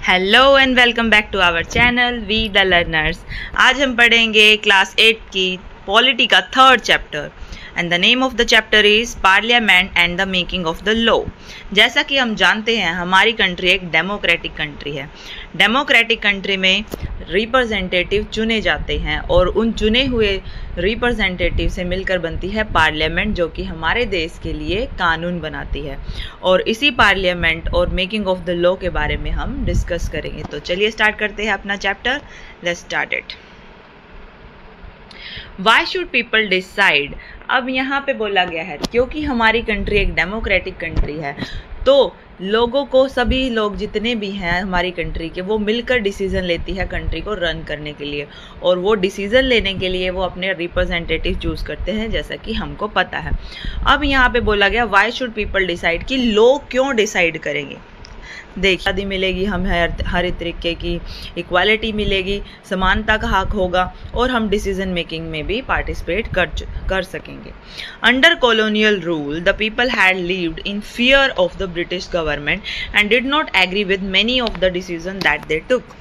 Hello and welcome back to our channel we the learners. आज हम पढ़ेंगे class 8 की पॉलिटी का third chapter and the name of the chapter is parliament and the making of the law. जैसा कि हम जानते हैं हमारी कंट्री एक डेमोक्रेटिक कंट्री है। डेमोक्रेटिक कंट्री में रिप्रेजेंटेटिव चुने जाते हैं और उन चुने हुए रिप्रेजेंटेटिव से मिलकर बनती है पार्लियामेंट, जो कि हमारे देश के लिए कानून बनाती है। और इसी पार्लियामेंट और मेकिंग ऑफ द लॉ के बारे में हम डिस्कस करेंगे। तो चलिए स्टार्ट करते हैं अपना chapter. Let's start it. Why should people decide. अब यहाँ पे बोला गया है क्योंकि हमारी कंट्री एक डेमोक्रेटिक कंट्री है तो लोगों को, सभी लोग जितने भी हैं हमारी कंट्री के, वो मिलकर डिसीजन लेती है कंट्री को रन करने के लिए। और वो डिसीजन लेने के लिए वो अपने रिप्रेजेंटेटिव चूज करते हैं, जैसा कि हमको पता है। अब यहाँ पे बोला गया व्हाई शुड पीपल डिसाइड, कि लोग क्यों डिसाइड करेंगे। देखिए, आज़ादी मिलेगी, हम हर तरीके की इक्वालिटी मिलेगी, समानता का हक होगा और हम डिसीजन मेकिंग में भी पार्टिसिपेट कर सकेंगे। Under colonial rule the people had lived in fear of the British government and did not agree with many of the decision that they took.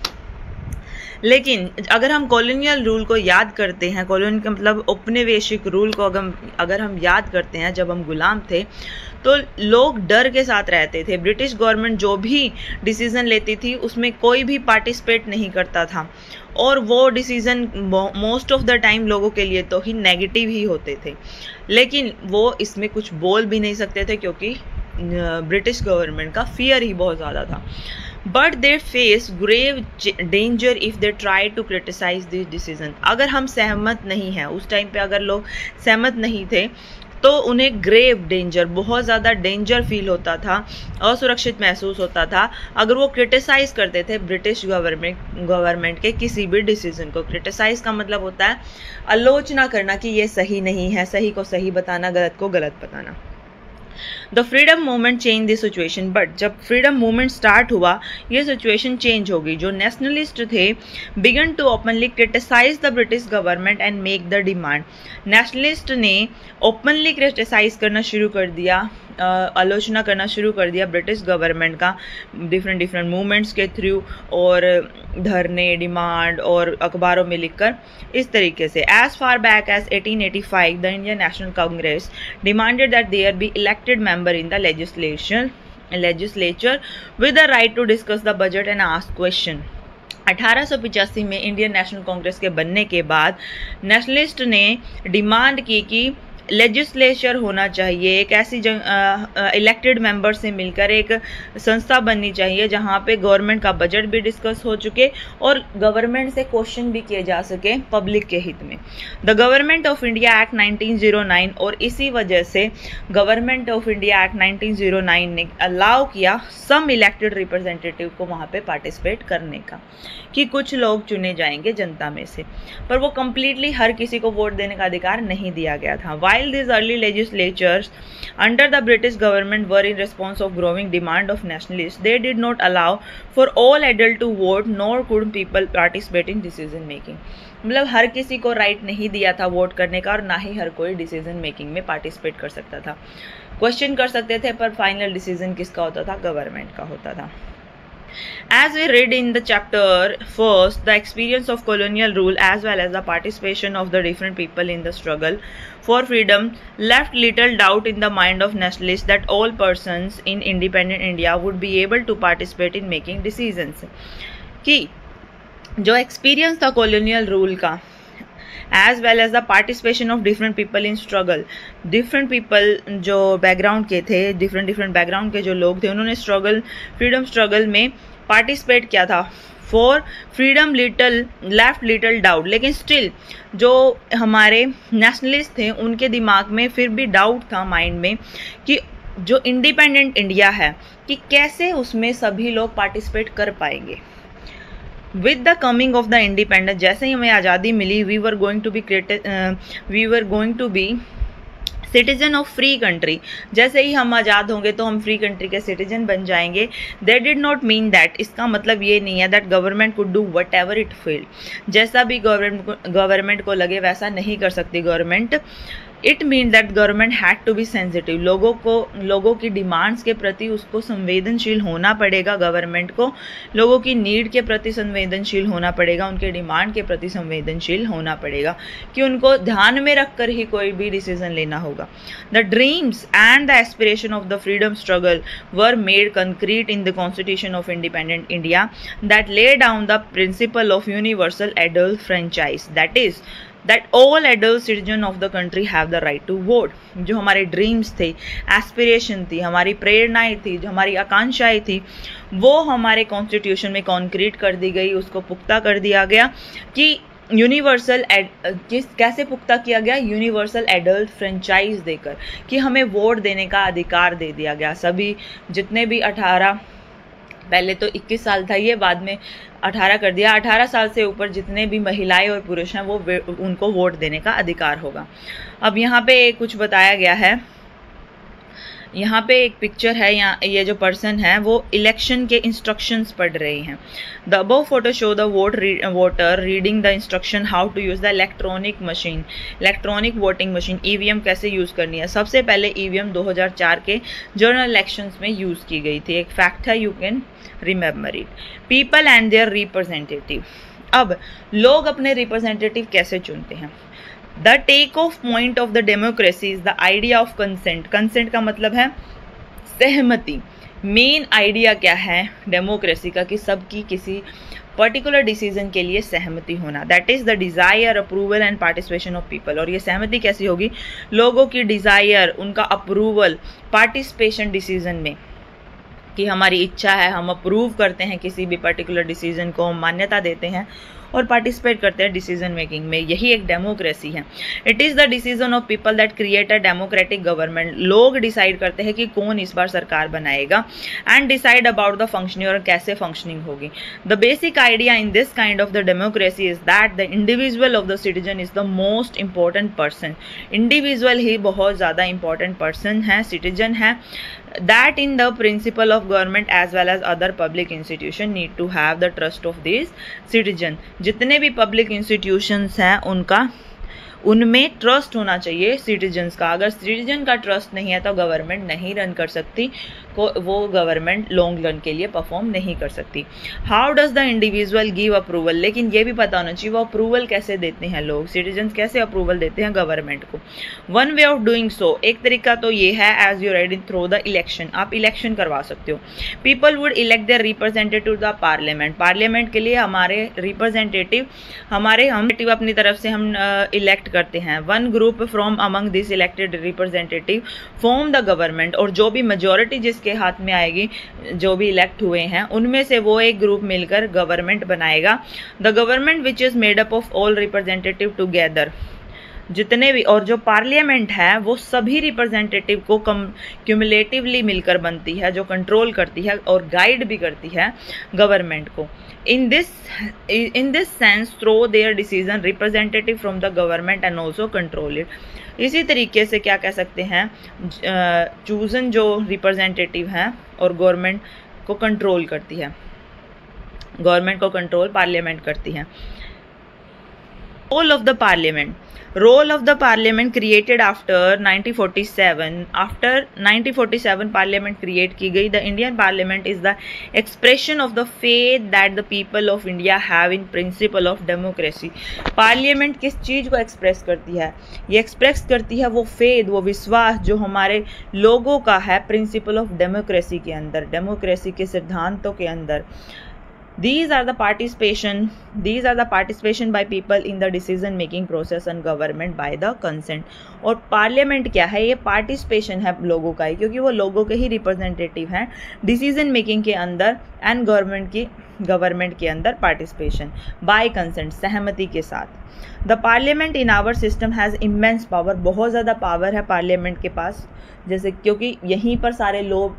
लेकिन अगर हम कॉलोनियल रूल को याद करते हैं, कॉलोनी का मतलब औपनिवेशिक रूल को अगर हम याद करते हैं, जब हम गुलाम थे तो लोग डर के साथ रहते थे। ब्रिटिश गवर्नमेंट जो भी डिसीजन लेती थी उसमें कोई भी पार्टिसिपेट नहीं करता था और वो decision most of the time लोगों के लिए तो ही नेगेटिव ही होते थे। लेकिन वो इसमें कुछ बोल भी नहीं सकते थे क्योंकि ब्रिटिश गवर्नमेंट का फियर ही बहुत ज़्यादा था। But they face grave danger if they try to criticise this decision. अगर हम सहमत नहीं हैं, उस टाइम पे अगर लोग सहमत नहीं थे तो उन्हें ग्रेव डेंजर, बहुत ज़्यादा डेंजर फील होता था, असुरक्षित महसूस होता था अगर वो क्रिटिसाइज़ करते थे ब्रिटिश गवर्नमेंट के किसी भी डिसीजन को। क्रिटिसाइज़ का मतलब होता है आलोचना करना कि ये सही नहीं है, सही को सही बताना, गलत को गलत बताना। The freedom movement change the situation, but जब फ्रीडम मूवमेंट स्टार्ट हुआ ये सिचुएशन चेंज हो गई। जो नेशनलिस्ट थे began to openly criticise the British government and make the demand. Nationalist ने ओपनली क्रिटिसाइज करना शुरू कर दिया, आलोचना करना शुरू कर दिया ब्रिटिश गवर्नमेंट का डिफरेंट मूवमेंट्स के थ्रू, और धरने, डिमांड और अखबारों में लिखकर। इस तरीके से as far back as 1885 the Indian National Congress demanded that there be elected member in the legislature with the right to discuss the budget and ask question. 1885 में इंडियन नेशनल कांग्रेस के बनने के बाद नेशनलिस्ट ने डिमांड की कि legislature होना चाहिए, एक ऐसी इलेक्टेड मेंबर से मिलकर एक संस्था बननी चाहिए जहां पे गवर्नमेंट का बजट भी डिस्कस हो चुके और गवर्नमेंट से क्वेश्चन भी किए जा सके पब्लिक के हित में। The government of India act 1909, और इसी वजह से गवर्नमेंट ऑफ इंडिया एक्ट 1909 ने अलाउ किया सम इलेक्टेड रिप्रेजेंटेटिव को वहाँ पे पार्टिसिपेट करने का, कि कुछ लोग चुने जाएंगे जनता में से, पर वो कंप्लीटली हर किसी को वोट देने का अधिकार नहीं दिया गया था। While these early legislatures under the British government were in response of growing demand of nationalists, they did not allow for all adults to vote, nor could people participate in decision making. मतलब हर किसी को right नहीं दिया था vote करने का और ना ही हर कोई डिसीजन मेकिंग में पार्टिसिपेट कर सकता था। क्वेश्चन कर सकते थे पर फाइनल डिसीजन किसका होता था? गवर्नमेंट का होता था। As we read in the chapter first, the experience of colonial rule as well as the participation of the different people in the struggle for freedom left little doubt in the mind of nationalists that all persons in independent India would be able to participate in making decisions. कि जो experience था colonial rule का as well as the participation of different people in struggle, different people जो background के थे, different background के जो लोग थे, उन्होंने फ्रीडम स्ट्रगल में पार्टिसिपेट किया था। For freedom left little doubt, लेकिन स्टिल जो हमारे नेशनलिस्ट थे उनके दिमाग में फिर भी डाउट था माइंड में कि जो इंडिपेंडेंट इंडिया है कि कैसे उसमें सभी लोग पार्टिसिपेट कर पाएंगे। With the coming of the independence, जैसे ही हमें आज़ादी मिली, we were going to be citizen of free country. जैसे ही हम आज़ाद होंगे तो हम फ्री कंट्री के सिटीजन बन जाएंगे। They did not mean that, इसका मतलब ये नहीं है that government could do whatever it feel, जैसा भी गवर्नमेंट को लगे वैसा नहीं कर सकती government. It mean that government had to be sensitive. लोगों की डिमांड्स के प्रति उसको संवेदनशील होना पड़ेगा, गवर्नमेंट को लोगों की नीड के प्रति संवेदनशील होना पड़ेगा, उनके डिमांड के प्रति संवेदनशील होना पड़ेगा कि उनको ध्यान में रखकर ही कोई भी डिसीजन लेना होगा। The dreams and the aspiration of the freedom struggle were made concrete in the constitution of independent India that lay down the principle of universal adult franchise, that is that all adult citizen of the country have the right to vote। जो हमारे dreams थे, aspiration थी, हमारी प्रेरणाएं थी, जो हमारी आकांक्षाएं थी, वो हमारे कॉन्स्टिट्यूशन में कॉन्क्रीट कर दी गई, उसको पुख्ता कर दिया गया कि यूनिवर्सल कैसे पुख्ता किया गया, यूनिवर्सल एडल्ट फ्रेंचाइज देकर कि हमें वोट देने का अधिकार दे दिया गया। सभी जितने भी 18, पहले तो 21 साल था ये, बाद में 18 कर दिया, 18 साल से ऊपर जितने भी महिलाएं और पुरुष हैं वो उनको वोट देने का अधिकार होगा। अब यहाँ पे कुछ बताया गया है, यहाँ पे एक पिक्चर है, यहाँ ये जो पर्सन है वो इलेक्शन के इंस्ट्रक्शंस पढ़ रहे हैं। The above photo show the voter reading the instruction how to use the electronic machine, electronic voting machine, EVM कैसे यूज़ करनी है। सबसे पहले ईवीएम 2004 के जनरल इलेक्शंस में यूज़ की गई थी, एक फैक्ट है, you can remember it. People and their representative, अब लोग अपने रिप्रेजेंटेटिव कैसे चुनते हैं। The take off point of the democracy is the idea of consent. Consent का मतलब है सहमति। मेन आइडिया क्या है डेमोक्रेसी का कि सबकी किसी पर्टिकुलर डिसीजन के लिए सहमति होना, that is the desire, approval and participation of people. और ये सहमति कैसी होगी, लोगों की डिजायर, उनका अप्रूवल, पार्टिसिपेशन डिसीजन में कि हमारी इच्छा है, हम अप्रूव करते हैं किसी भी पर्टिकुलर डिसीजन को, हम मान्यता देते हैं और पार्टिसिपेट करते हैं डिसीजन मेकिंग में, यही एक डेमोक्रेसी है। It is the decision of people that create a democratic government. लोग डिसाइड करते हैं कि कौन इस बार सरकार बनाएगा and decide about the functioning, और कैसे फंक्शनिंग होगी। The basic idea in this kind of the democracy is that the individual of the citizen is the most important person. Individual ही बहुत ज़्यादा इंपॉर्टेंट पर्सन है, सिटीजन है। That in the principle of government as well as other public institution need to have the trust of these citizen। जितने भी public institutions हैं उनमें trust होना चाहिए सिटीजन्स का। अगर सिटीजन का ट्रस्ट नहीं है तो गवर्नमेंट नहीं रन कर सकती, वो गवर्नमेंट लॉन्ग रन के लिए परफॉर्म नहीं कर सकती। How does the individual give approval, लेकिन ये भी पता होना चाहिए वो अप्रूवल कैसे देते हैं, लोग सिटीजन्स कैसे अप्रूवल देते हैं गवर्नमेंट को। One way of doing so, एक तरीका तो ये है as you read in through the election, आप इलेक्शन करवा सकते हो। People would elect their representative the parliament, parliament के लिए हमारे रिप्रेजेंटेटिव हम अपनी तरफ से हम इलेक्ट करते हैं। One group from among this elected representative form the government, और जो भी मेजोरिटी जिसके हाथ में आएगी, जो भी इलेक्ट हुए हैं उनमें से वो एक ग्रुप मिलकर गवर्नमेंट बनाएगा। The government which is made up of all representative together, जितने भी, और जो पार्लियामेंट है वो सभी रिप्रेजेंटेटिव को क्यूमुलेटिवली मिलकर बनती है, जो कंट्रोल करती है और गाइड भी करती है गवर्नमेंट को। in this sense through their decision representative from the government and also control it। इसी तरीके से क्या कह सकते हैं, चूजन जो रिप्रेजेंटेटिव हैं और गवर्नमेंट को कंट्रोल करती है, गवर्नमेंट को कंट्रोल पार्लियामेंट करती है। Role of the parliament, role of the parliament created after 1947 parliament create की गई। The Indian parliament is the expression of the faith that the people of India have in principle of democracy. Parliament किस चीज़ को express करती है, ये express करती है वो फेथ, वो विश्वास जो हमारे लोगों का है प्रिंसिपल ऑफ डेमोक्रेसी के अंदर, डेमोक्रेसी के सिद्धांतों के अंदर। These are the participation by people in the decision making process and government by the consent। और पार्लियामेंट क्या है, ये पार्टिसिपेशन है लोगों का ही, क्योंकि वो लोगों के ही रिप्रेजेंटेटिव हैं डिसीजन मेकिंग के अंदर एंड गवर्नमेंट के अंदर पार्टिसिपेशन बाय कंसेंट, सहमति के साथ। The parliament in our system has immense power, बहुत ज़्यादा पावर है पार्लियामेंट के पास, जैसे क्योंकि यहीं पर सारे लोग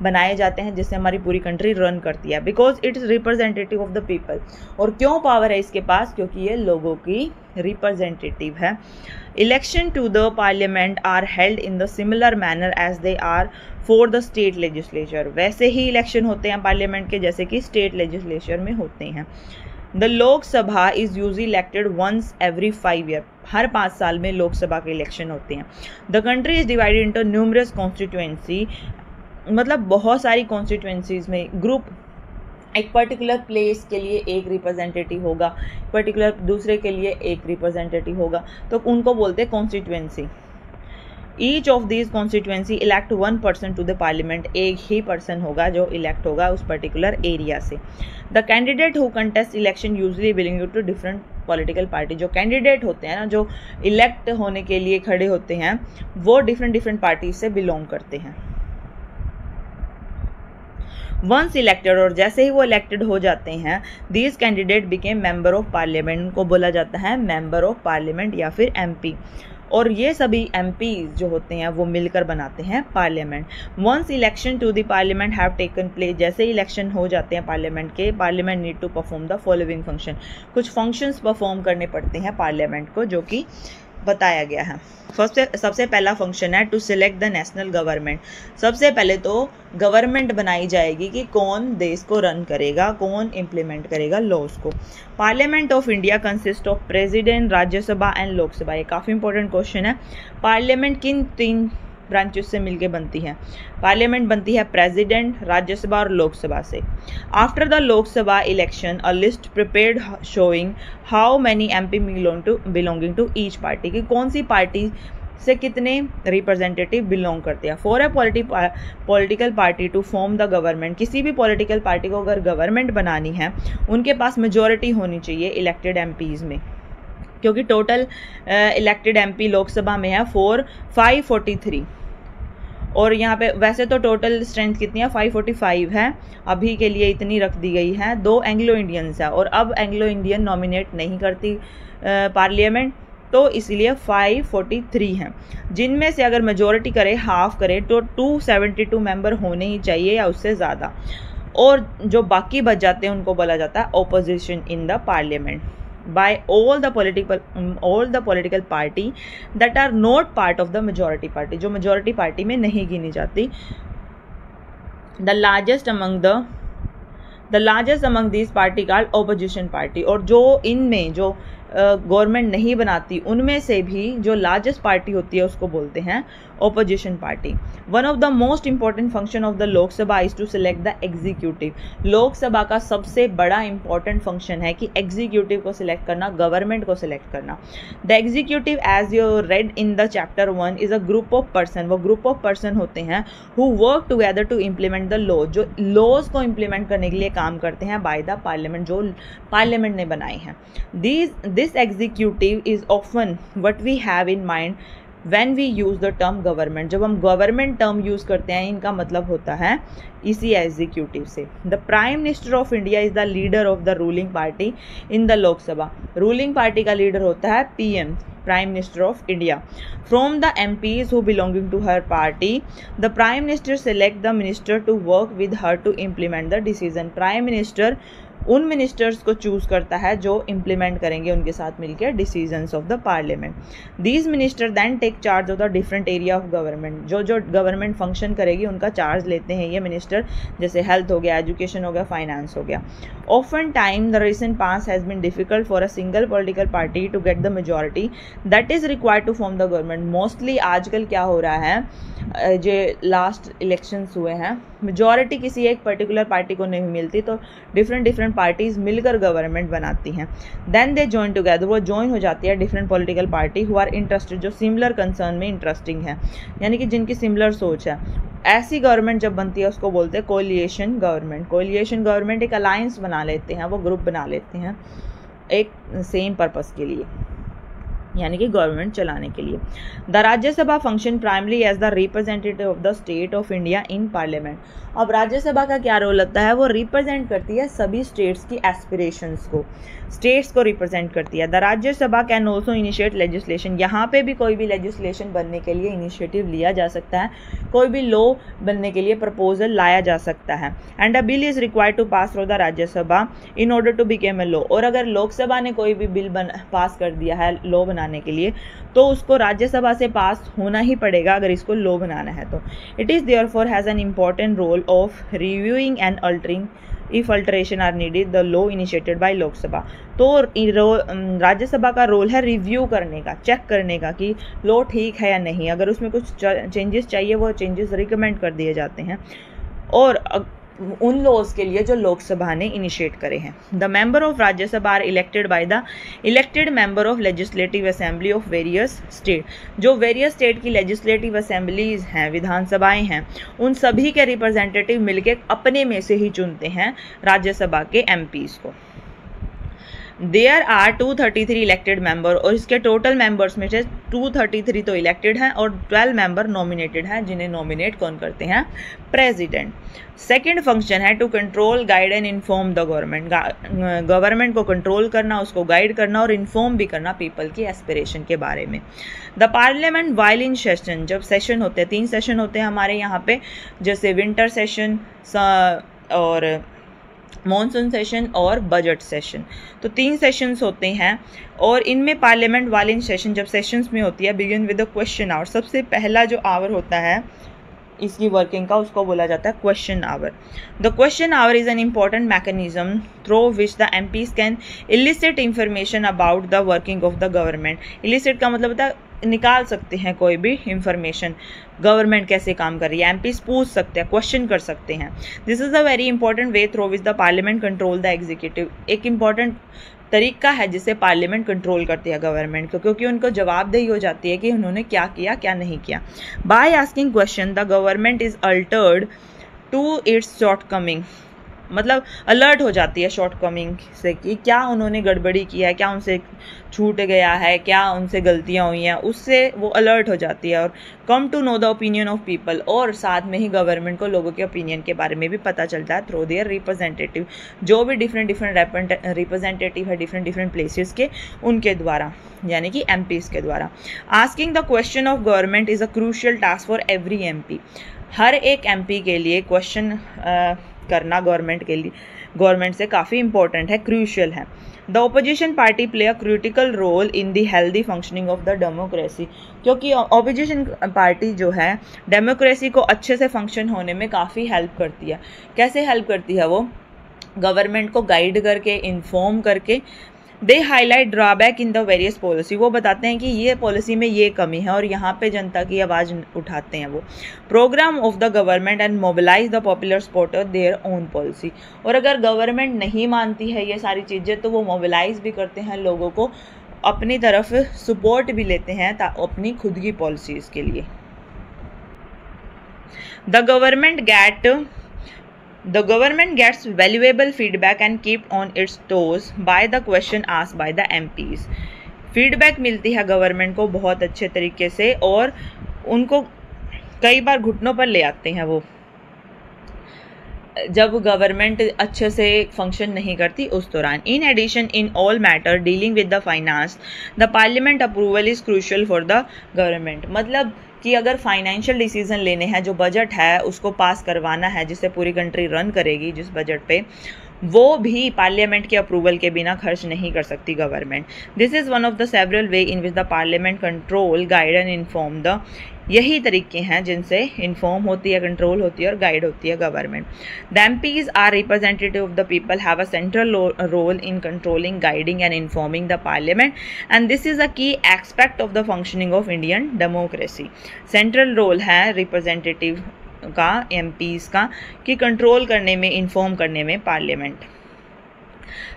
बनाए जाते हैं जिससे हमारी पूरी कंट्री रन करती है, because it is representative of the people. और क्यों पावर है इसके पास, क्योंकि ये लोगों की रिप्रेजेंटेटिव है। Election to the parliament are held in the similar manner as they are for the state legislature, वैसे ही इलेक्शन होते हैं पार्लियामेंट के जैसे कि स्टेट लेजिस्लेचर में होते हैं। The Lok Sabha is usually elected once every 5 year, हर 5 साल में लोकसभा के इलेक्शन होते हैं। The country is divided into numerous constituency, मतलब बहुत सारी कॉन्स्टिट्यूएंसीज में ग्रुप, एक पर्टिकुलर प्लेस के लिए एक रिप्रेजेंटेटिव होगा, पर्टिकुलर दूसरे के लिए एक रिप्रेजेंटेटिव होगा, तो उनको बोलते हैं constituency. Each of this constituency elect 1 person to the parliament, एक ही पर्सन होगा जो इलेक्ट होगा उस पर्टिकुलर एरिया से। The candidate who contest election usually belong to different political party, जो कैंडिडेट होते हैं ना, जो इलेक्ट होने के लिए खड़े होते हैं, वो डिफरेंट पार्टी से बिलोंग करते हैं। वंस इलेक्टेड, और जैसे ही वो इलेक्टेड हो जाते हैं, these candidate became member of parliament, को बोला जाता है मेंबर ऑफ पार्लियामेंट या फिर एमपी। और ये सभी एमपी जो होते हैं वो मिलकर बनाते हैं parliament. Once election to the parliament have taken place, जैसे इलेक्शन हो जाते हैं पार्लियामेंट के, parliament need to perform the following function, कुछ फंक्शंस परफॉर्म करने पड़ते हैं पार्लियामेंट को, जो कि बताया गया है। सबसे पहला फंक्शन है to select the national government. सबसे पहले तो गवर्नमेंट बनाई जाएगी कि कौन देश को रन करेगा, कौन इम्प्लीमेंट करेगा लॉज को। Parliament of India consist of president, Rajya Sabha and Lok Sabha. ये काफ़ी इंपॉर्टेंट क्वेश्चन है। पार्लियामेंट किन 3 ब्रांचेस से मिलकर बनती है? पार्लियामेंट बनती है प्रेसिडेंट, राज्यसभा और लोकसभा से। After the Lok Sabha election a list prepared showing how many MP belonging to each party, कि कौन सी पार्टी से कितने रिप्रेजेंटेटिव बिलोंग करते हैं। For a political party to form the government, किसी भी पॉलिटिकल पार्टी को अगर गवर्नमेंट बनानी है, उनके पास मेजॉरिटी होनी चाहिए इलेक्टेड एमपीज में, क्योंकि टोटल इलेक्टेड एमपी लोकसभा में है 543, और यहाँ पे वैसे तो टोटल स्ट्रेंथ कितनी है 545 है, अभी के लिए इतनी रख दी गई है। 2 एंग्लो इंडियंस है, और अब एंग्लो इंडियन नॉमिनेट नहीं करती पार्लियामेंट, तो इसलिए 543 हैं, जिनमें से अगर मेजॉरिटी करे, हाफ करे, तो 272 मेंबर होने ही चाहिए या उससे ज़्यादा, और जो बाकी बच जाते हैं उनको बोला जाता है opposition in the parliament by all the political party that are not part of the majority party, जो majority party में नहीं गिनी जाती। the largest among these party called opposition party, और जो इनमें जो गवर्नमेंट नहीं बनाती उनमें से भी जो लार्जेस्ट पार्टी होती है उसको बोलते हैं opposition party. One of the most important function of the Lok Sabha is to select the executive. Lok Sabha का सबसे बड़ा इंपॉर्टेंट फंक्शन है कि एग्जीक्यूटिव को सिलेक्ट करना, गवर्नमेंट को सिलेक्ट करना। The executive as you read in the chapter 1 is a group of person, वो ग्रुप ऑफ पर्सन होते हैं who work together to implement the law, जो लॉज को इम्प्लीमेंट करने के लिए काम करते हैं बाय द पार्लियामेंट, जो पार्लियामेंट ने बनाए हैं। This executive is often what we have in mind when we use the term government। जब हम गवर्नमेंट टर्म यूज़ करते हैं, इनका मतलब होता है इसी एग्जीक्यूटिव से। The prime minister of India is the leader of the ruling party in the Lok Sabha. Ruling party का लीडर होता है PM, prime minister of India. From the MPs who belonging to her party the prime minister select the minister to work with her to implement the decision. Prime minister उन ministers को choose करता है जो implement करेंगे उनके साथ मिलकर decisions of the parliament. These minister then take charge of the different area of government. जो गवर्नमेंट फंक्शन करेगी उनका चार्ज लेते हैं ये मिनिस्टर, जैसे हेल्थ हो गया, एजुकेशन हो गया, फाइनेंस हो गया। Often time the recent past has been difficult for a single political party to get the majority that is required to form the government. Mostly आजकल क्या हो रहा है, जो लास्ट इलेक्शंस हुए हैं, मेजॉरिटी किसी एक पर्टिकुलर पार्टी को नहीं मिलती, तो डिफरेंट पार्टीज मिलकर गवर्नमेंट बनाती हैं। देन दे जॉइन टुगेदर, वो जॉइन हो जाती है different political party who are interested, जो सिमिलर कंसर्न में इंटरेस्टिंग है, यानी कि जिनकी सिमिलर सोच है। ऐसी गवर्नमेंट जब बनती है उसको बोलते हैं कोलिएशन गवर्नमेंट। कोलिएशन गवर्नमेंट एक अलायंस बना लेते हैं, वो ग्रुप बना लेते हैं एक सेम पर्पस के लिए, यानी कि गवर्नमेंट चलाने के लिए। The Rajya Sabha function primary as the representative of the state of India in parliament. अब राज्यसभा का क्या रोल होता है, वो रिप्रेजेंट करती है सभी स्टेट्स की एस्पिरेशंस को, स्टेट्स को रिप्रेजेंट करती है। The Rajya Sabha can also initiate legislation. यहाँ पे भी कोई भी लेजिस्लेशन बनने के लिए इनिशिएटिव लिया जा सकता है, कोई भी लॉ बनने के लिए प्रपोजल लाया जा सकता है। And a bill is required to pass through the Rajya Sabha in order to became a law. और अगर लोकसभा ने कोई भी बिल पास कर दिया है लॉ बनाने के लिए, तो उसको राज्यसभा से पास होना ही पड़ेगा अगर इसको लॉ बनाना है तो। It is therefore has an important role of reviewing and altering if alteration are needed the law initiated by Lok Sabha. तो राज्यसभा का रोल है रिव्यू करने का, चेक करने का कि लॉ ठीक है या नहीं। अगर उसमें कुछ चेंजेस चाहिए वो चेंजेस रिकमेंड कर दिए जाते हैं, और उन लॉज के लिए जो लोकसभा ने इनिशिएट करे हैं। The member of Rajya Sabha are elected by the elected member of legislative assembly of various state. जो वेरियस स्टेट की लेजिस्लेटिव असेंबलीज हैं, विधानसभाएं हैं, उन सभी के रिप्रेजेंटेटिव मिलके अपने में से ही चुनते हैं राज्यसभा के एमपीज को। देयर आर 233 इलेक्टेड मेंबर, और इसके टोटल मेंबर्स में से 233 तो इलेक्टेड हैं और 12 मेंबर नॉमिनेटेड हैं, जिन्हें नॉमिनेट कौन करते हैं? प्रेसिडेंट। सेकेंड फंक्शन है to control, guide and inform the government. गवर्नमेंट को कंट्रोल करना, उसको गाइड करना और इन्फॉर्म भी करना पीपल की एस्पिरेशन के बारे में। The parliament while in session, जब सेशन होते हैं, 3 सेशन होते हैं हमारे यहाँ पे, जैसे विंटर सेशन और मॉनसून सेशन और बजट सेशन, तो 3 सेशंस होते हैं। और इनमें पार्लियामेंट वाले सेशन जब सेशंस में होती है, begin with the question hour. सबसे पहला जो आवर होता है इसकी वर्किंग का, उसको बोला जाता है question hour. The question hour is an important mechanism through which the MPs can elicit information about the working of the government. Elicit का मतलब होता है निकाल सकते हैं कोई भी इंफॉर्मेशन, गवर्नमेंट कैसे काम कर रही है, एमपीज पूछ सकते हैं, क्वेश्चन कर सकते हैं। This is a very important way through which the parliament control the executive. एक इंपॉर्टेंट तरीका है जिससे पार्लियामेंट कंट्रोल करती है गवर्नमेंट को, क्योंकि उनको जवाबदेही हो जाती है कि उन्होंने क्या किया क्या नहीं किया। By asking question the government is alerted to its shortcoming, मतलब अलर्ट हो जाती है शॉर्टकमिंग से कि क्या उन्होंने गड़बड़ी किया है, क्या उनसे छूट गया है, क्या उनसे गलतियां हुई हैं, उससे वो अलर्ट हो जाती है। और come to know the opinion of people, और साथ में ही गवर्नमेंट को लोगों के ओपिनियन के बारे में भी पता चलता है थ्रू देयर रिप्रेजेंटेटिव, जो भी डिफरेंट रिप्रेजेंटेटिव है डिफरेंट प्लेसेस के, उनके द्वारा, यानी कि एमपीज के द्वारा। Asking the question of government is a crucial task for every MP. हर एक एमपी के लिए क्वेश्चन करना गवर्नमेंट से काफ़ी इंपॉर्टेंट है, क्रूशियल है। The opposition party play a critical role in the healthy functioning of the democracy, क्योंकि ओपोजिशन पार्टी जो है डेमोक्रेसी को अच्छे से फंक्शन होने में काफ़ी हेल्प करती है। कैसे हेल्प करती है? वो गवर्नमेंट को गाइड करके, इन्फॉर्म करके। They highlight drawback in the various policy, वो बताते हैं कि ये पॉलिसी में ये कमी है और यहाँ पे जनता की आवाज़ उठाते हैं वो। Programme of the government and mobilise the popular supporter their own policy, और अगर गवर्नमेंट नहीं मानती है ये सारी चीज़ें तो वो मोबिलाइज भी करते हैं लोगों को, अपनी तरफ सपोर्ट भी लेते हैं अपनी खुद की पॉलिसीज़ के लिए। The government gets valuable feedback and keep on its toes by the question asked by the MPs. Feedback मिलती है गवर्नमेंट को बहुत अच्छे तरीके से, और उनको कई बार घुटनों पर ले आते हैं वो, जब गवर्नमेंट अच्छे से फंक्शन नहीं करती उस दौरान। In addition in all matter dealing with the finance the parliament approval is crucial for the government. मतलब कि अगर फाइनेंशियल डिसीजन लेने हैं, जो बजट है उसको पास करवाना है, जिससे पूरी कंट्री रन करेगी, जिस बजट पे, वो भी पार्लियामेंट के अप्रूवल के बिना खर्च नहीं कर सकती government. This is one of the several way in which the parliament control, guide and inform the, यही तरीके हैं जिनसे इन्फॉर्म होती है, कंट्रोल होती है और गाइड होती है government. The MPs are representative of the people, have a central role in controlling, guiding and informing the parliament, and this is a key aspect of the functioning of Indian democracy. Central role है representative का, MPs का, कि control करने में, inform करने में parliament.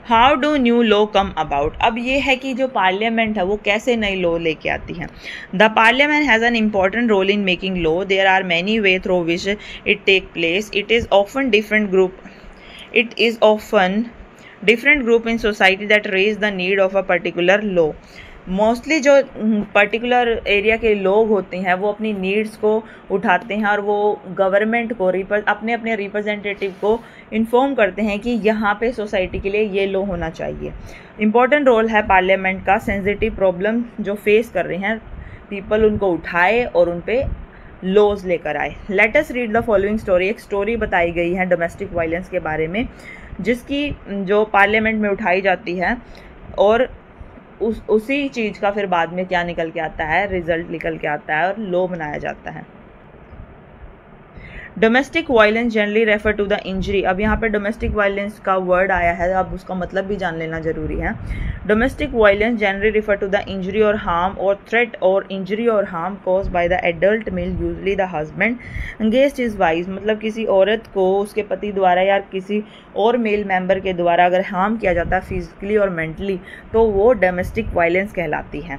How do new law come about? अब ये है कि जो पार्लियामेंट है वो कैसे नई लॉ लेके आती है। The parliament has an important role in making law. There are many way through which it take place. It is often different group in society that raise the need of a particular law. Mostly जो particular area के लोग होते हैं वो अपनी needs को उठाते हैं और वो गवर्नमेंट को, अपने रिप्रेजेंटेटिव को इन्फॉर्म करते हैं कि यहाँ पे सोसाइटी के लिए ये लॉ होना चाहिए। इम्पॉर्टेंट रोल है पार्लियामेंट का। सेंसिटिव प्रॉब्लम जो फेस कर रहे हैं पीपल, उनको उठाए और उन पे लॉज लेकर आए। Let us read the following story. एक स्टोरी बताई गई है डोमेस्टिक वायलेंस के बारे में, जिसकी जो पार्लियामेंट में उठाई जाती है, और उसी चीज़ का फिर बाद में क्या निकल के आता है, रिजल्ट निकल के आता है और लॉ बनाया जाता है। Domestic violence generally refer to the injury. अब यहाँ पे डोमेस्टिक वायलेंस का वर्ड आया है, अब उसका मतलब भी जान लेना जरूरी है। Domestic violence generally refer to the injury और हार्म और थ्रेट और इंजरी और harm cause by the adult male usually the husband against his wife. मतलब किसी औरत को उसके पति द्वारा या किसी और मेल मेंबर के द्वारा अगर हार्म किया जाता है फिजिकली और मेंटली, तो वो डोमेस्टिक वायलेंस कहलाती है।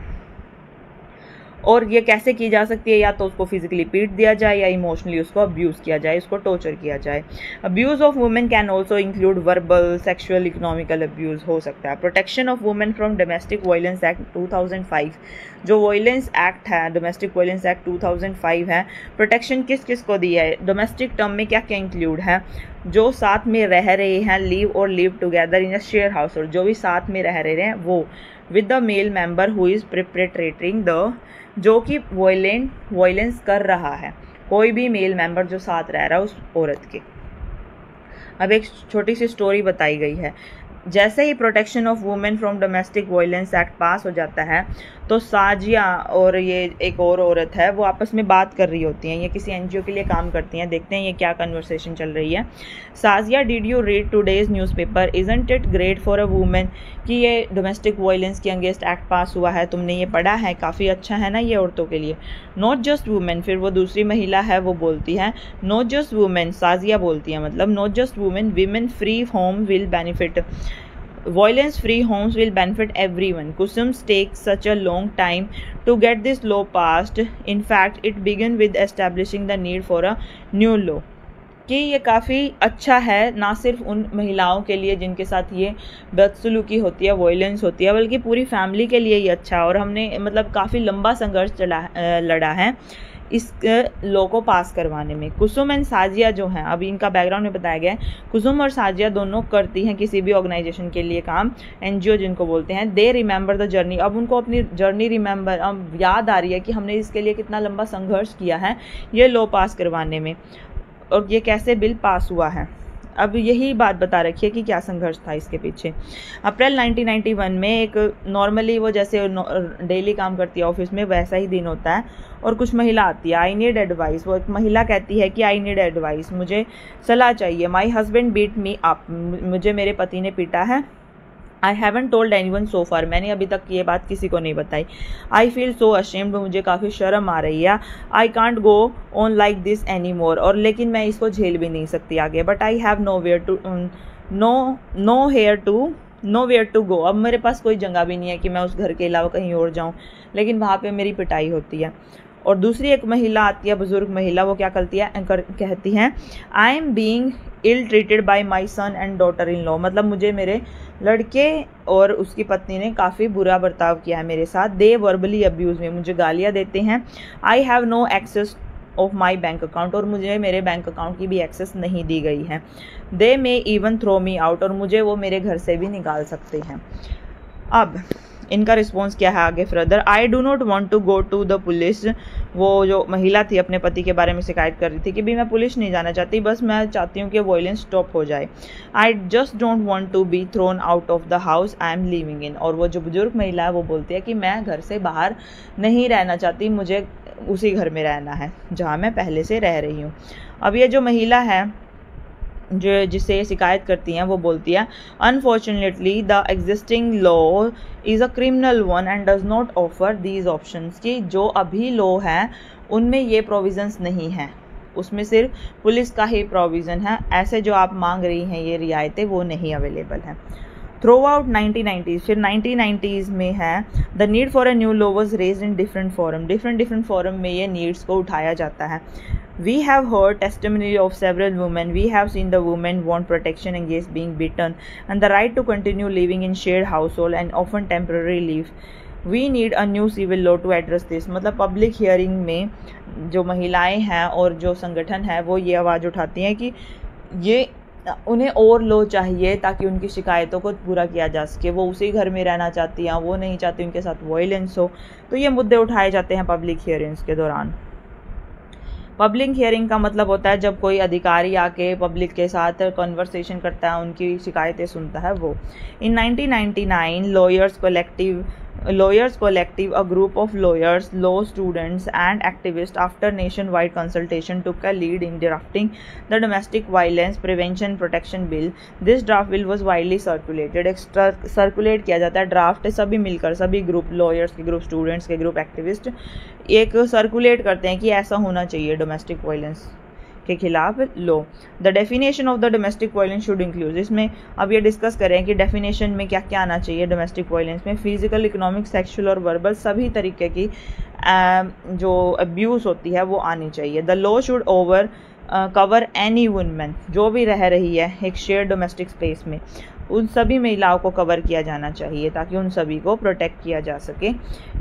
और ये कैसे की जा सकती है, या तो उसको फिजिकली पीट दिया जाए या इमोशनली उसको अब्यूज़ किया जाए, उसको टॉर्चर किया जाए। Abuse of women can also include verbal, sexual, economical abuse हो सकता है। Protection of women from domestic violence act 2005, जो वायलेंस एक्ट है, डोमेस्टिक वायलेंस एक्ट 2005 है, प्रोटेक्शन किस किस को दिया है। डोमेस्टिक टर्म में क्या क्या इंक्लूड है, जो साथ में रह रहे हैं, लिव और live together in a share household, जो भी साथ में रह रहे हैं वो, with the male member who is perpetrating the, जो कि वायलेंस कर रहा है, कोई भी मेल मेंबर जो साथ रह रहा है उस औरत के। अब एक छोटी सी स्टोरी बताई गई है। जैसे ही protection of women from domestic violence act pass हो जाता है, तो साजिया और ये एक और औरत है, वो आपस में बात कर रही होती हैं। ये किसी एनजीओ के लिए काम करती हैं। देखते हैं ये क्या कन्वर्सेशन चल रही है। Sajiya, did you read today's newspaper, isn't it great for a women, कि ये डोमेस्टिक वायलेंस के अगेंस्ट एक्ट पास हुआ है, तुमने ये पढ़ा है, काफ़ी अच्छा है ना ये औरतों के लिए। नॉट जस्ट वुमेन, फिर वो दूसरी महिला है वो बोलती है, नॉट जस्ट वुमेन, साजिया बोलती है, मतलब not just women, women free home will benefit, violence free homes will benefit everyone. Kusum's takes such a long time to get this law passed. In fact, it began with establishing the need for a new law. कि ये काफ़ी अच्छा है, ना सिर्फ उन महिलाओं के लिए जिनके साथ ये बदसलूकी होती है, वायलेंस होती है, बल्कि पूरी फैमिली के लिए ये अच्छा है। और हमने मतलब काफ़ी लंबा संघर्ष लड़ा है इस लॉ को पास करवाने में। कुसुम एंड साजिया जो हैं, अभी इनका बैकग्राउंड में बताया गया है, कुसुम और साजिया दोनों करती हैं किसी भी ऑर्गेनाइजेशन के लिए काम, एनजीओ जिनको बोलते हैं। दे रिमेंबर द जर्नी, अब उनको अपनी जर्नी रिमेंबर, अब याद आ रही है कि हमने इसके लिए कितना लंबा संघर्ष किया है ये लॉ पास करवाने में, और ये कैसे बिल पास हुआ है। अब यही बात बता रखी है कि क्या संघर्ष था इसके पीछे। अप्रैल 1991 में एक नॉर्मली वो जैसे डेली काम करती है ऑफिस में, वैसा ही दिन होता है, और कुछ महिला आती है। आई नीड एडवाइस, वो एक महिला कहती है कि आई नीड एडवाइस, मुझे सलाह चाहिए। My husband beat me up, मुझे मेरे पति ने पीटा है। I haven't told anyone so far, मैंने अभी तक ये बात किसी को नहीं बताई। आई फील सो अशेम्ड, मुझे काफ़ी शर्म आ रही है। I can't go on like this any more, और लेकिन मैं इसको झेल भी नहीं सकती आगे। But I have nowhere to go, अब मेरे पास कोई जगह भी नहीं है कि मैं उस घर के अलावा कहीं और जाऊँ, लेकिन वहाँ पे मेरी पिटाई होती है। और दूसरी एक महिला आती है, बुजुर्ग महिला, वो क्या कहती हैं, I am being ill treated by my son and daughter in law, मतलब मुझे मेरे लड़के और उसकी पत्नी ने काफ़ी बुरा बर्ताव किया है मेरे साथ। दे वर्बली अब्यूज़ में, मुझे गालियाँ देते हैं। I have no access of my bank account, और मुझे मेरे बैंक अकाउंट की भी एक्सेस नहीं दी गई है। They may even throw me out, और मुझे वो मेरे घर से भी निकाल सकते हैं। अब इनका रिस्पॉन्स क्या है आगे further. I do not want to go to the police, वो जो महिला थी अपने पति के बारे में शिकायत कर रही थी कि भी मैं पुलिस नहीं जाना चाहती, बस मैं चाहती हूँ कि वायलेंस स्टॉप हो जाए। I just don't want to be thrown out of the house I am living in, और वो जो बुजुर्ग महिला है वो बोलती है कि मैं घर से बाहर नहीं रहना चाहती, मुझे उसी घर में रहना है जहाँ मैं पहले से रह रही हूँ। अब ये जो महिला है जो जिससे ये शिकायत करती हैं, वो बोलती है, unfortunately the existing law is a criminal one and does not offer these options, कि जो अभी लॉ है उनमें ये प्रोविजंस नहीं हैं, उसमें सिर्फ पुलिस का ही प्रोविज़न है। ऐसे जो आप मांग रही हैं ये रियायतें, वो नहीं अवेलेबल हैं। थ्रू आउट 1990s, फिर 1990s में है, the need for a new law was raised in different forum में ये नीड्स को उठाया जाता है। We have heard testimony of several women. We have seen the women want protection against being beaten and the right to continue living in shared household and often temporary leave. We need a new civil law to address this. मतलब public hearing में जो महिलाएं हैं और जो संगठन है वो ये आवाज़ उठाती हैं कि ये उन्हें और लॉ चाहिए ताकि उनकी शिकायतों को पूरा किया जा सके। वो उसी घर में रहना चाहती हैं, वो नहीं चाहती उनके साथ वायलेंस हो। तो ये मुद्दे उठाए जाते हैं पब्लिक हियरिंग्स के दौरान। पब्लिक हियरिंग का मतलब होता है जब कोई अधिकारी आके पब्लिक के साथ कन्वर्सेशन करता है, उनकी शिकायतें सुनता है वो। इन 1999 lawyers collective Lawyers Collective, a group of lawyers, law students, and activists, after nationwide consultation, took a lead in drafting the Domestic Violence Prevention Protection Bill. This draft bill was widely circulated. Circulate किया जाता है draft, सभी मिलकर, सभी group, lawyers के group, students के group, activist एक circulate करते हैं कि ऐसा होना चाहिए डोमेस्टिक वायलेंस के खिलाफ law. The definition of the domestic violence should include, इसमें अब ये डिस्कस करें कि डेफिनेशन में क्या क्या आना चाहिए डोमेस्टिक वायलेंस में। फिजिकल, इकोनॉमिक, सेक्सुअल और वर्बल सभी तरीके की जो अब्यूज़ होती है वो आनी चाहिए। The law should over cover any women, जो भी रह रही है एक शेयर डोमेस्टिक स्पेस में, उन सभी महिलाओं को कवर किया जाना चाहिए ताकि उन सभी को प्रोटेक्ट किया जा सके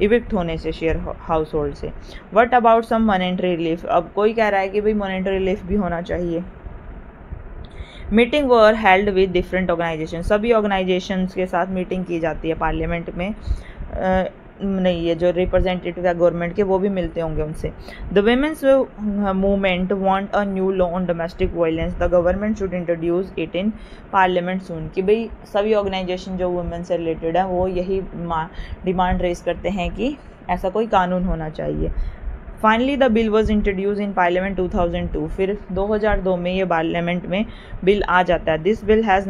इविक्ट होने से शेयर हाउस होल्ड से। What about some monetary relief, अब कोई कह रहा है कि भाई मॉनेटरी रिलीफ भी होना चाहिए। Meeting were held with different organisation, सभी ऑर्गेनाइजेशंस के साथ मीटिंग की जाती है पार्लियामेंट में, नहीं ये जो रिप्रेजेंटेटिव है गवर्नमेंट के वो भी मिलते होंगे उनसे। The women's movement want a new law on domestic violence, the government should introduce it in parliament soon, कि भाई सभी ऑर्गेनाइजेशन जो वुमेन से रिलेटेड है वो यही डिमांड रेज करते हैं कि ऐसा कोई कानून होना चाहिए। Finally the bill was introduce in parliament 2002, फिर 2002 में ये पार्लियामेंट में बिल आ जाता है। This bill has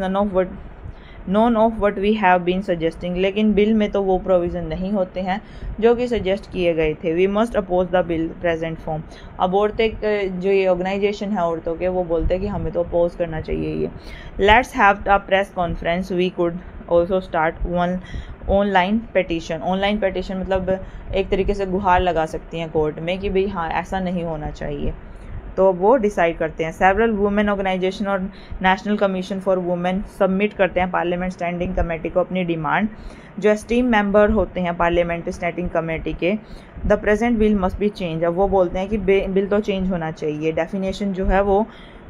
none of what we have been suggesting, लेकिन बिल में तो वो प्रोविज़न नहीं होते हैं जो कि सजेस्ट किए गए थे। We must oppose the bill present form, अब औरतें जो ये ऑर्गेनाइजेशन है औरतों के वो बोलते हैं कि हमें तो अपोज करना चाहिए ये। Let's have a press conference, we could also start online petition, online petition मतलब एक तरीके से गुहार लगा सकती हैं कोर्ट में कि भाई हाँ ऐसा नहीं होना चाहिए, तो वो डिसाइड करते हैं। सेवरल वुमेन ऑर्गेनाइजेशन और national commission for women submit करते हैं पार्लियामेंट स्टैंडिंग कमेटी को अपनी डिमांड, जो एस्टीम मेंबर होते हैं पार्लियामेंट स्टैंडिंग कमेटी के। The present bill must be change, अब वो बोलते हैं कि बिल तो चेंज होना चाहिए, डेफिनेशन जो है वो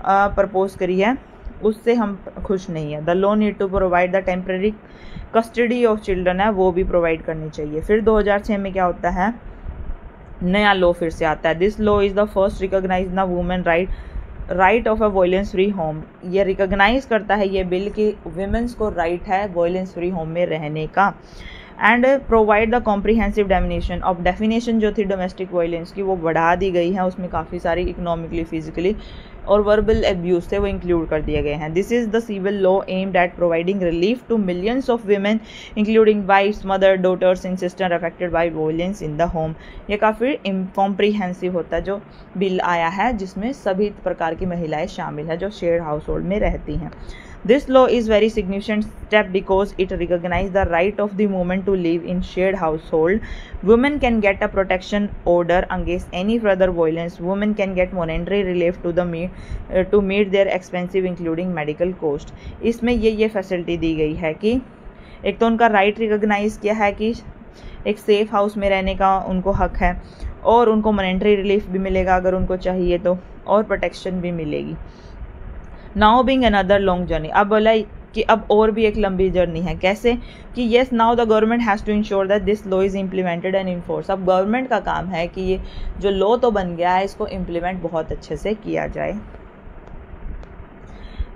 प्रपोज करी है उससे हम खुश नहीं है। The law need to provide the temporary custody of children है वो भी प्रोवाइड करनी चाहिए। फिर 2006 में क्या होता है, नया लॉ फिर से आता है। This law is the first recognise the women right of a violence free home, ये रिकॉग्नाइज करता है ये बिल कि वुमेन्स को राइट है वायलेंस फ्री होम में रहने का। And provide the comprehensive definition, अब डेफिनेशन जो थी डोमेस्टिक वायलेंस की वो बढ़ा दी गई है, उसमें काफ़ी सारी इकोनॉमिकली, फिजिकली और वर्बल एब्यूज थे वो इंक्लूड कर दिए गए हैं। This is the civil law aimed at providing relief to millions of women including wifes, mother, daughters and sister affected by violence in the home. ये काफ़ी कॉम्प्रिहेंसिव होता है जो बिल आया है जिसमें सभी प्रकार की महिलाएं शामिल हैं जो शेयर्ड हाउस होल्ड में रहती हैं। This law is very significant step because it recognizes the right of the woman to live in shared household. Women can get a protection order against any further violence. Women can get monetary relief to meet their expensive including medical cost. इसमें ये facility दी गई है कि एक तो उनका right recognise किया है कि एक सेफ हाउस में रहने का उनको हक है और उनको मॉनेटरी रिलीफ भी मिलेगा अगर उनको चाहिए तो, और प्रोटेक्शन भी मिलेगी। Now being another long journey, अब बोला कि अब और भी एक लंबी जर्नी है। कैसे कि yes now the government has to ensure that this law is implemented and enforce, अब गवर्नमेंट का काम है कि ये जो लॉ तो बन गया है इसको इम्प्लीमेंट बहुत अच्छे से किया जाए।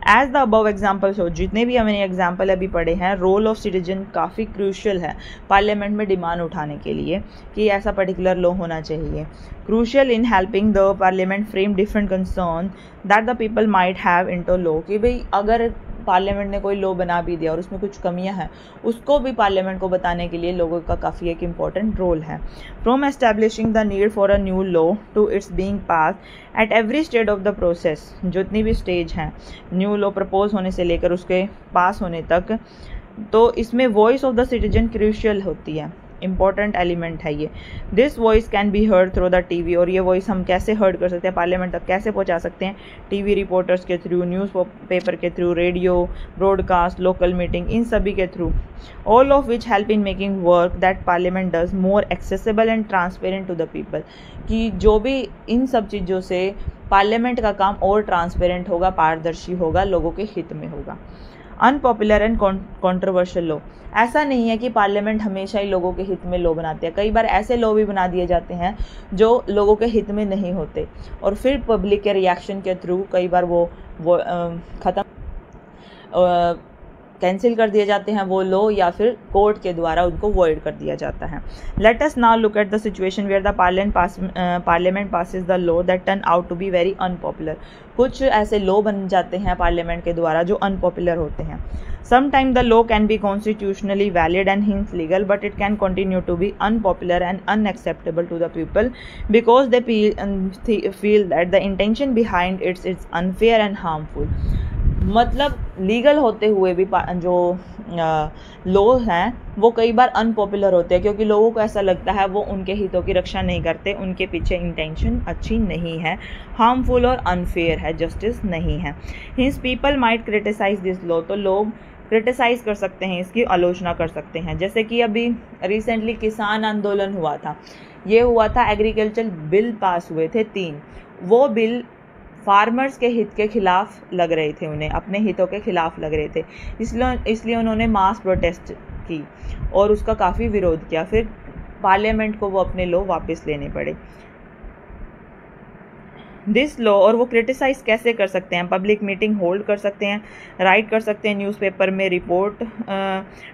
As the above example show, जितने भी हमने एग्जाम्पल अभी पढ़े हैं, रोल ऑफ सिटीजन काफ़ी क्रूशियल है पार्लियामेंट में डिमांड उठाने के लिए कि ऐसा पर्टिकुलर लॉ होना चाहिए। Crucial in helping the parliament frame different concern that the people might have into law, कि भाई अगर पार्लियामेंट ने कोई लॉ बना भी दिया और उसमें कुछ कमियां हैं उसको भी पार्लियामेंट को बताने के लिए लोगों का काफ़ी एक इम्पॉर्टेंट रोल है। From establishing the need for a new law to its being pass at every stage of the process, जितनी भी स्टेज हैं न्यू लॉ प्रपोज होने से लेकर उसके पास होने तक, तो इसमें voice of the citizen crucial होती है, इंपॉर्टेंट एलिमेंट है ये। This voice can be heard through the TV, और ये वॉइस हम कैसे हर्ड कर सकते हैं, पार्लियामेंट तक कैसे पहुंचा सकते हैं, टीवी रिपोर्टर्स के थ्रू, न्यूज़ पेपर के through, radio broadcast, local meeting, इन सभी के through, all of which help in making work that parliament does more accessible and transparent to the people, कि जो भी इन सब चीज़ों से पार्लियामेंट का काम और ट्रांसपेरेंट होगा, पारदर्शी होगा, लोगों के हित में होगा। अनपॉपुलर एंड कॉन्ट्रोवर्शियल लॉ, ऐसा नहीं है कि पार्लियामेंट हमेशा ही लोगों के हित में लॉ बनाते हैं, कई बार ऐसे लॉ भी बना दिए जाते हैं जो लोगों के हित में नहीं होते और फिर पब्लिक के रिएक्शन के थ्रू कई बार वो ख़त्म कैंसिल कर दिए जाते हैं वो लो, या फिर कोर्ट के द्वारा उनको वॉइड कर दिया जाता है। Let us now look at the situation where the parliament passes the law that turn out to be very unpopular. कुछ ऐसे लॉ बन जाते हैं पार्लियामेंट के द्वारा जो अनपॉपुलर होते हैं। Sometimes the law can be constitutionally valid and hence legal, but it can continue to be unpopular and unacceptable to the people because they feel that the intention behind it is unfair and harmful. मतलब legal होते हुए भी जो law हैं वो कई बार unpopular होते हैं क्योंकि लोगों को ऐसा लगता है वो उनके हितों की रक्षा नहीं करते, उनके पीछे इंटेंशन अच्छी नहीं है, हार्मफुल और अनफेयर है, जस्टिस नहीं है। Hence people might criticise this law, तो लोग क्रिटिसाइज कर सकते हैं, इसकी आलोचना कर सकते हैं। जैसे कि अभी रिसेंटली किसान आंदोलन हुआ था, ये हुआ था, एग्रीकल्चर बिल पास हुए थे 3, वो बिल फार्मर्स के हित के खिलाफ लग रहे थे, उन्हें अपने हितों के खिलाफ लग रहे थे, इसलिए उन्होंने मास प्रोटेस्ट की और उसका काफ़ी विरोध किया। फिर पार्लियामेंट को वो अपने लॉ वापस लेने पड़े। दिस लॉ, और वो क्रिटिसाइज कैसे कर सकते हैं? पब्लिक मीटिंग होल्ड कर सकते हैं, राइट कर सकते हैं, न्यूज़पेपर में रिपोर्ट,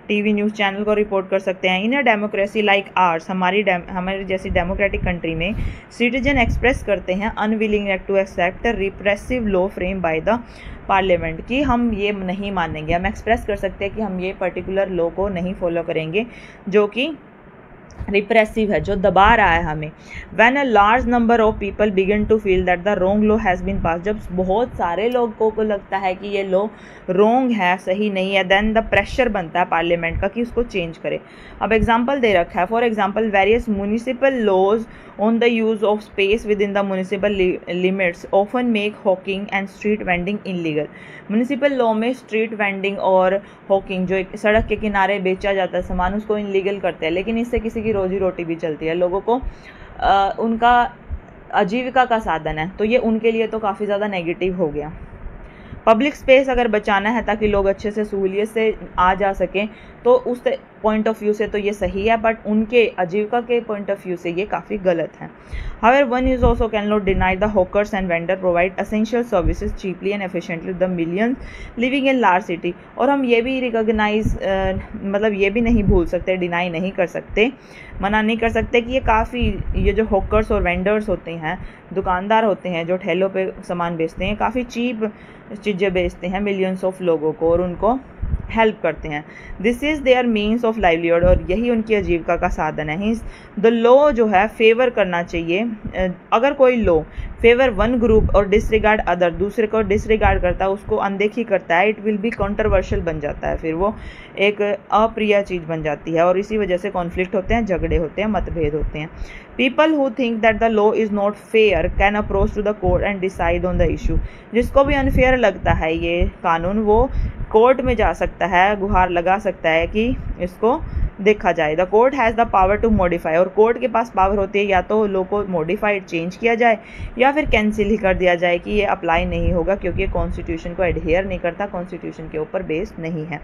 टीवी न्यूज़ चैनल को रिपोर्ट कर सकते हैं। In a democracy like ours, हमारी जैसी डेमोक्रेटिक कंट्री में सिटीजन एक्सप्रेस करते हैं unwilling to accept repressive law frame by the parliament, कि हम ये नहीं मानेंगे, हम एक्सप्रेस कर सकते हैं कि हम ये पर्टिकुलर लॉ को नहीं फॉलो करेंगे जो कि रिप्रेसिव है, जो दबा रहा है हमें। When a large number of people begin to feel that the wrong law has been pass, जब बहुत सारे लोगों को लगता है कि ये लॉ रॉन्ग है, सही नहीं है, देन द प्रेशर बनता है पार्लियामेंट का कि उसको चेंज करे। अब एग्जांपल दे रखा है, for example various municipal laws on the use of space within the municipal limits often make hawking and street vending illegal. Municipal law में स्ट्रीट वेंडिंग और हॉकिंग, जो एक सड़क के किनारे बेचा जाता है सामान, उसको इनलीगल करते हैं, लेकिन इससे किसी की रोजी रोटी भी चलती है, लोगों को उनका आजीविका का साधन है, तो ये उनके लिए तो काफ़ी ज़्यादा नेगेटिव हो गया। पब्लिक स्पेस अगर बचाना है ताकि लोग अच्छे से सहूलियत से आ जा सकें, तो उस पॉइंट ऑफ व्यू से तो ये सही है, बट उनके आजीविका के पॉइंट ऑफ व्यू से ये काफ़ी गलत है। However one is also can not deny the hawkers and vendor provide essential services cheaply and efficiently the millions living in large city. और हम ये भी रिकॉग्नाइज मतलब ये भी नहीं भूल सकते, डिनाई नहीं कर सकते, मना नहीं कर सकते कि ये जो हॉकर्स और वेंडर्स होते हैं, दुकानदार होते हैं जो ठेलों पे सामान बेचते हैं, काफ़ी चीप चीज़ें बेचते हैं मिलियंस ऑफ लोगों को और उनको हेल्प करते हैं। This is their means of livelihood, और यही उनकी आजीविका का साधन है। द लॉ जो है फेवर करना चाहिए, अगर कोई लॉ फेवर वन ग्रुप और डिसरिगार्ड अदर, दूसरे को डिसरिगार्ड करता है, उसको अनदेखी करता है, इट विल बी कंट्रोवर्शियल बन जाता है, फिर वो एक अप्रिय चीज़ बन जाती है और इसी वजह से कॉन्फ्लिक्ट होते हैं, झगड़े होते हैं, मतभेद होते हैं। People who think that the law is not fair can approach to the court and decide on the issue. जिसको भी अनफेयर लगता है ये कानून, वो कोर्ट में जा सकता है, गुहार लगा सकता है कि इसको देखा जाए। The court has the power to modify, और कोर्ट के पास पावर होती है या तो लॉ को मॉडिफाइड चेंज किया जाए या फिर कैंसिल ही कर दिया जाए कि ये अप्लाई नहीं होगा क्योंकि कॉन्स्टिट्यूशन को एडहेयर नहीं करता, कॉन्स्टिट्यूशन के ऊपर बेस्ड नहीं है।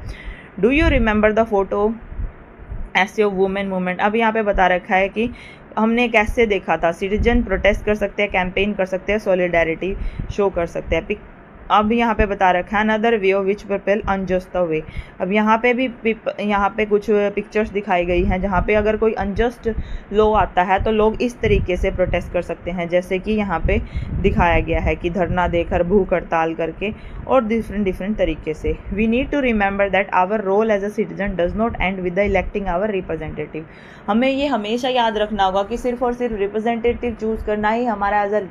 Do you remember the photo ऐसे ऑफ वुमेन मूवमेंट? अब यहाँ पे बता रखा है कि हमने कैसे देखा था, सिटीजन प्रोटेस्ट कर सकते हैं, कैंपेन कर सकते हैं, सॉलिडारिटी शो कर सकते हैं। अब यहाँ पे बता रखा है another way of which people unjust way. अब यहाँ पे कुछ पिक्चर्स दिखाई गई हैं जहाँ पे अगर कोई अनजस्ट लॉ आता है तो लोग इस तरीके से प्रोटेस्ट कर सकते हैं, जैसे कि यहाँ पे दिखाया गया है कि धरना देकर, भूख हड़ताल करके और डिफरेंट तरीके से। We need to remember that our role as a citizen does not end with the electing our representative. हमें ये हमेशा याद रखना होगा कि सिर्फ और सिर्फ रिप्रेजेंटेटिव चूज़ करना ही हमारा एज अ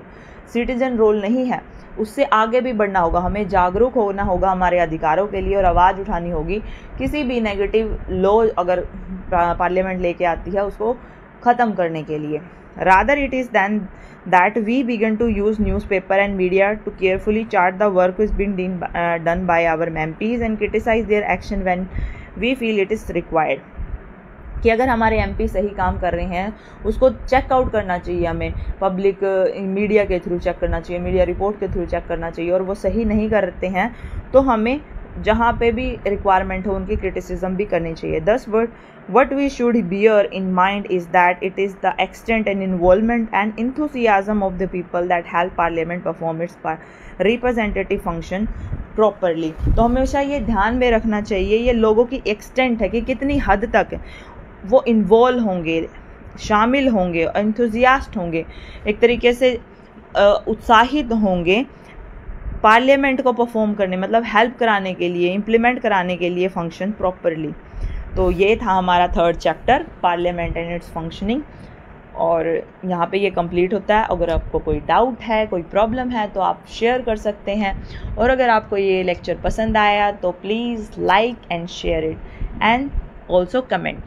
सिटीजन रोल नहीं है, उससे आगे भी बढ़ना होगा, हमें जागरूक होना होगा हमारे अधिकारों के लिए और आवाज़ उठानी होगी। किसी भी नेगेटिव लॉ अगर पार्लियामेंट लेके आती है उसको ख़त्म करने के लिए। Rather it is than that we began to use newspaper and media to carefully chart the work is been done by our MPs and criticise their action when we feel it is required. कि अगर हमारे MP सही काम कर रहे हैं उसको check out करना चाहिए, हमें पब्लिक मीडिया के थ्रू चेक करना चाहिए, मीडिया रिपोर्ट के थ्रू चेक करना चाहिए, और वो सही नहीं करते हैं तो हमें जहाँ पे भी रिक्वायरमेंट हो उनकी क्रिटिसिज्म भी करनी चाहिए। 10 what we should bear in mind is that it is the extent and involvement and enthusiasm of the people that help parliament perform its representative function properly। तो हमेशा ये ध्यान में रखना चाहिए, ये लोगों की एक्सटेंट है कि कितनी हद तक वो इन्वॉल्व होंगे, शामिल होंगे, एंथुजियास्ट होंगे, एक तरीके से उत्साहित होंगे पार्लियामेंट को परफॉर्म करने, मतलब हेल्प कराने के लिए, इम्प्लीमेंट कराने के लिए फंक्शन प्रॉपरली। तो ये था हमारा 3rd chapter, parliament and it's functioning, और यहाँ पे ये कंप्लीट होता है। अगर आपको कोई डाउट है, कोई प्रॉब्लम है तो आप शेयर कर सकते हैं, और अगर आपको ये लेक्चर पसंद आया तो please like and share it and also comment.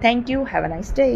Thank you, have a nice day.